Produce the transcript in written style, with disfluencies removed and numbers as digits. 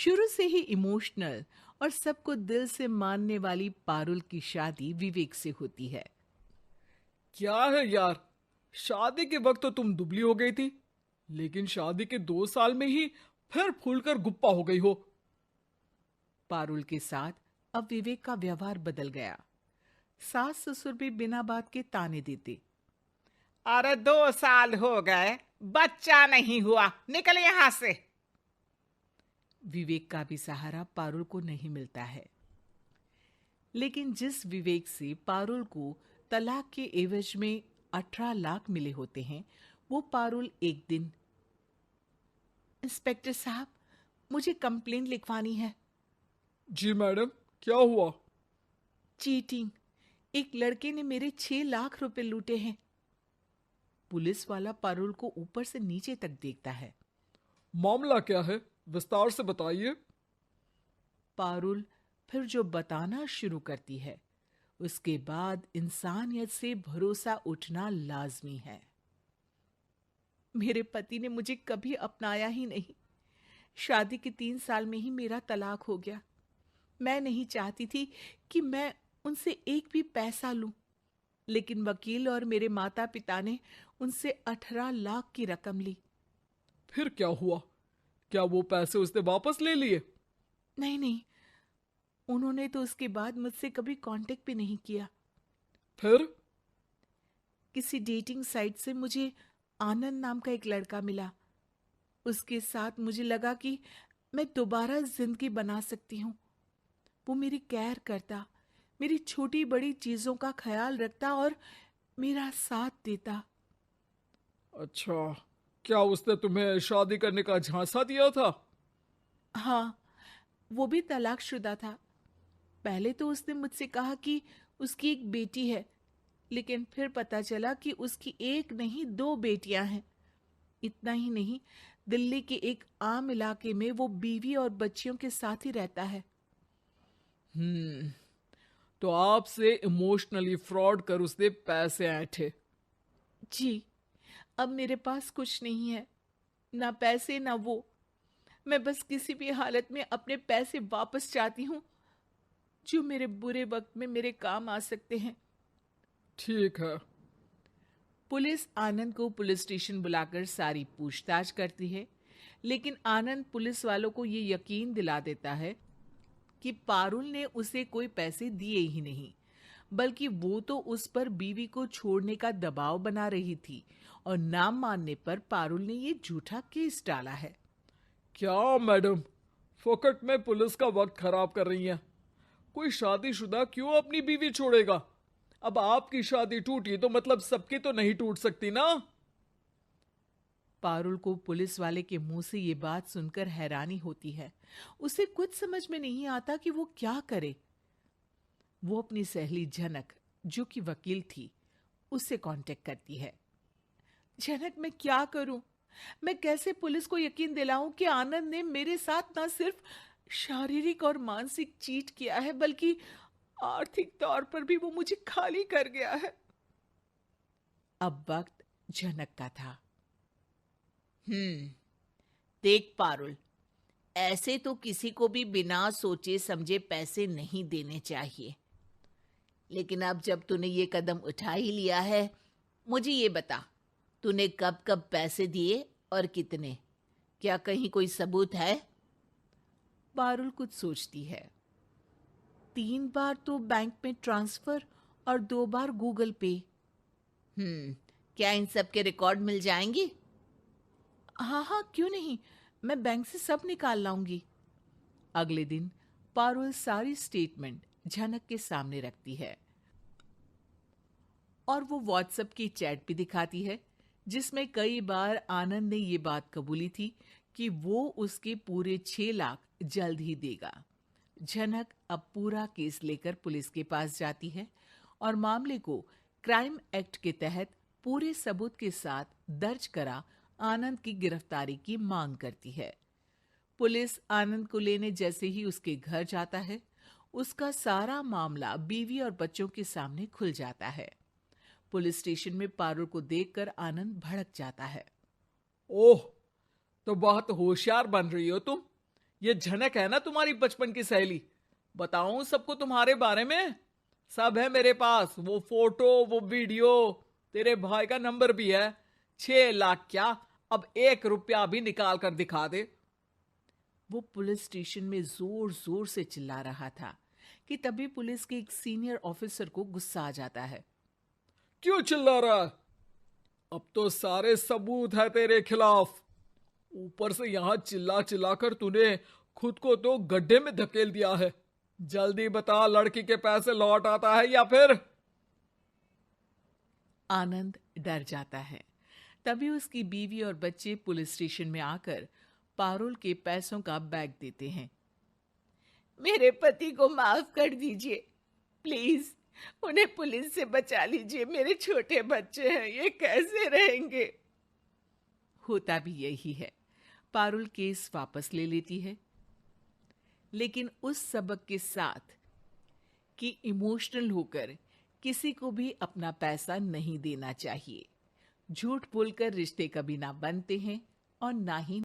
शुरू से ही इमोशनल और सबको दिल से मानने वाली पारुल की शादी विवेक से होती है। क्या है यार, शादी के वक्त तो तुम दुबली हो गई थी, लेकिन शादी के 2 साल में ही फिर फूलकर गुप्पा हो गई हो। पारुल के साथ अब विवेक का व्यवहार बदल गया। सास ससुर भी बिना बात के ताने देते। अरे 2 साल हो गए, बच्चा नहीं हुआ, निकल यहाँ से। विवेक का भी सहारा पारुल को नहीं मिलता है। लेकिन जिस विवेक से पारुल को तलाक के एवज में 18 लाख मिले होते हैं, वो पारुल एक दिन, इंस्पेक्टर साहब, मुझे कंप्लेंट लिखवानी है। जी मैडम, क्या हुआ? चीटिंग, एक लड़के ने मेरे 6 लाख रुपए लूटे हैं। पुलिस वाला पारुल को ऊपर से नीचे तक देखता है। मामला क्या है, विस्तार से बताइए। पारुल फिर जो बताना शुरू करती है, उसके बाद इंसानियत से भरोसा उठना लाजमी है। मेरे पति ने मुझे कभी अपनाया ही नहीं। शादी के 3 साल में ही मेरा तलाक हो गया। मैं नहीं चाहती थी कि मैं उनसे एक भी पैसा लूं, लेकिन वकील और मेरे माता पिता ने उनसे 18 लाख की रकम ली। फिर क्या हुआ? क्या वो पैसे उसने वापस ले लिए? नहीं नहीं, उन्होंने तो उसके बाद मुझसे कभी कांटेक्ट भी नहीं किया। फिर? किसी डेटिंग साइट से मुझे आनंद नाम का एक लड़का मिला। उसके साथ मुझे लगा कि मैं दोबारा जिंदगी बना सकती हूँ। वो मेरी केयर करता, मेरी छोटी बड़ी चीजों का ख्याल रखता और मेरा साथ देता। अच्छा, क्या उसने तुम्हें शादी करने का झांसा दिया था? हाँ, वो भी तलाकशुदा था। पहले तो उसने मुझसे कहा कि उसकी एक बेटी है, लेकिन फिर पता चला कि उसकी एक नहीं 2 बेटियां हैं। इतना ही नहीं, दिल्ली के एक आम इलाके में वो बीवी और बच्चियों के साथ ही रहता है। हम्म, तो आपसे इमोशनली फ्रॉड कर उसने पैसे ऐंठे। जी, अब मेरे पास कुछ नहीं है, ना पैसे ना वो। मैं बस किसी भी हालत में अपने पैसे वापस चाहती हूँ, जो मेरे बुरे वक्त में मेरे काम आ सकते हैं। ठीक है। पुलिस आनंद को पुलिस स्टेशन बुलाकर सारी पूछताछ करती है, लेकिन आनंद पुलिस वालों को ये यकीन दिला देता है कि पारुल ने उसे कोई पैसे दिए ही नहीं, बल्कि वो तो उस पर बीवी को छोड़ने का दबाव बना रही थी और ना मानने पर पारुल ने ये झूठा केस डाला है। क्या मैडम, फोकट में पुलिस का वक्त खराब कर रही हैं? कोई शादीशुदा क्यों अपनी बीवी छोड़ेगा? अब आपकी शादी टूटी तो मतलब सबकी तो नहीं टूट सकती ना। पारुल को पुलिस वाले के मुंह से ये बात सुनकर हैरानी होती है। उसे कुछ समझ में नहीं आता कि वो क्या करे। वो अपनी सहेली झनक, जो कि वकील थी, उससे कांटेक्ट करती है। झनक, मैं क्या करूं? मैं कैसे पुलिस को यकीन दिलाऊं कि आनंद ने मेरे साथ न सिर्फ शारीरिक और मानसिक चीट किया है, बल्कि आर्थिक तौर पर भी वो मुझे खाली कर गया है। अब वक्त झनक का था। देख पारुल, ऐसे तो किसी को भी बिना सोचे समझे पैसे नहीं देने चाहिए। लेकिन अब जब तूने ये कदम उठा ही लिया है, मुझे ये बता, तूने कब कब पैसे दिए और कितने? क्या कहीं कोई सबूत है? पारुल कुछ सोचती है। 3 बार तो बैंक में ट्रांसफर और 2 बार गूगल पे। क्या इन सब के रिकॉर्ड मिल जाएंगे? हाँ हाँ, क्यों नहीं, मैं बैंक से सब निकाल लाऊंगी। अगले दिन पारुल सारी स्टेटमेंट झनक के सामने रखती है और वो व्हाट्सएप की चैट भी दिखाती है, जिसमें कई बार आनंद ने ये बात कबूली थी कि वो उसके पूरे 6 लाख जल्द ही देगा। झनक अब पूरा केस लेकर पुलिस के पास जाती है और मामले को क्राइम एक्ट के तहत पूरे सबूत के साथ दर्ज करा आनंद की गिरफ्तारी की मांग करती है। पुलिस आनंद को लेने जैसे ही उसके घर जाता है, उसका सारा मामला बीवी और बच्चों के सामने खुल जाता है। पुलिस स्टेशन में पारुल को देखकर आनंद भड़क जाता है। ओह, तो बहुत होशियार बन रही हो तुम। ये झनक है ना तुम्हारी बचपन की सहेली? बताऊं सबको तुम्हारे बारे में? सब है मेरे पास, वो फोटो, वो वीडियो, तेरे भाई का नंबर भी है। 6 लाख क्या, अब 1 रुपया भी निकाल कर दिखा दे। वो पुलिस स्टेशन में जोर जोर से चिल्ला रहा था कि तभी पुलिस के एक सीनियर ऑफिसर को गुस्सा आ जाता है। क्यों चिल्ला रहा है? अब तो सारे सबूत है तेरे खिलाफ। ऊपर से यहां चिल्ला चिल्ला कर तूने खुद को तो गड्ढे में धकेल दिया है। जल्दी बता, लड़की के पैसे लौट आता है या फिर? आनंद डर जाता है। तभी उसकी बीवी और बच्चे पुलिस स्टेशन में आकर पारुल के पैसों का बैग देते हैं। मेरे पति को माफ कर दीजिए, प्लीज उन्हें पुलिस से बचा लीजिए। मेरे छोटे बच्चे हैं, ये कैसे रहेंगे? होता भी यही है। पारुल केस वापस ले लेती है, लेकिन उस सबक के साथ कि इमोशनल होकर किसी को भी अपना पैसा नहीं देना चाहिए। झूठ बोलकर रिश्ते कभी ना बनते हैं और ना ही